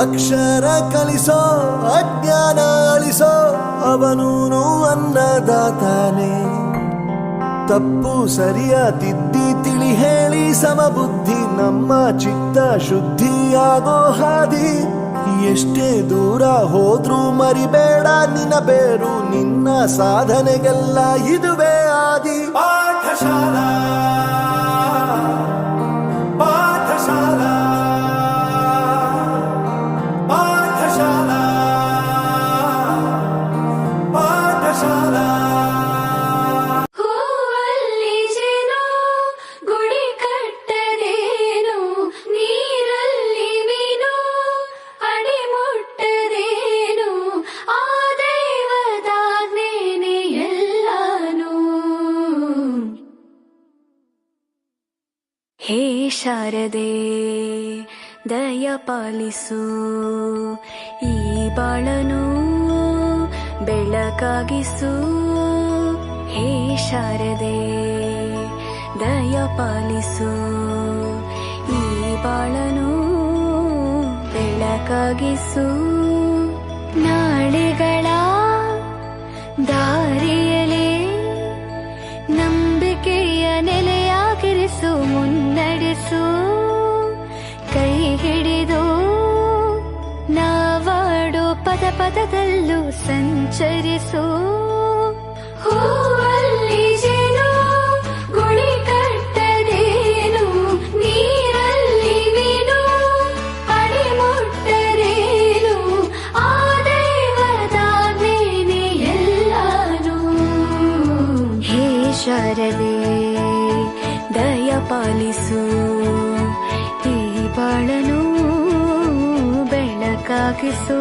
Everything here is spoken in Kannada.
ಅಕ್ಷರ ಕಲಿಸೋ ಅಜ್ಞಾನ ಅಳಿಸೋ ಅವನೂನು ಅನ್ನದಾತಾನೆ. ತಪ್ಪು ಸರಿಯ ತಿದ್ದಿ ತಿಳಿ ಹೇಳಿ ಸಮಬುದ್ಧಿ ನಮ್ಮ ಚಿತ್ತ ಶುದ್ಧಿಯಾಗೋ ಹಾದಿ. ಎಷ್ಟೇ ದೂರ ಹೋದ್ರೂ ಮರಿಬೇಡ ನಿನ್ನ ಬೇರು, ನಿನ್ನ ಸಾಧನೆಗೆಲ್ಲ ಇದುವೇ ಆದಿ. ಪಾಠಶಾಲಾ ಪಾಠಶಾಲಾ ಪಾಠಶಾಲಾ ಪಾಠಶಾಲಾ. ಹೇ ಶಾರದೆ ದಯ ಪಾಲಿಸು, ಈ ಬಾಳನು ಬೆಳಕಾಗಿಸು. ಹೇ ಶಾರದೆ ದಯ ಪಾಲಿಸು, ಈ ಬಾಳನು ಬೆಳಕಾಗಿಸು. ನಾಳೆಗಳ ದಾರಿಯಲೇ ನಂಬಿಕೆಯ ನೆಲೆಯಾಗಿರಿಸು, ಮುನ್ನಡೆಸು. ಕೈ ಹಿಡಿದು ನಾವಾಡೋ ಪದ ಪದದಲ್ಲೂ ಸಂಚರಿಸು. ಹೂವಲ್ಲಿ ಜೇನು ಗುಳಿ ಕಟ್ಟದೇನು, ನೀರಲ್ಲಿ ಮೀನು ಅಡಿ ಮುಟ್ಟರೇನು, ಆ ದೈವದಾಜ್ಞೆನೇ ಎಲ್ಲಾನು. ಹೇ ಶಾರದೆ ದಯ ಪಾಲಿಸು, ಈ ಬಾಳನು ಬೆಳಕಾಗಿಸು.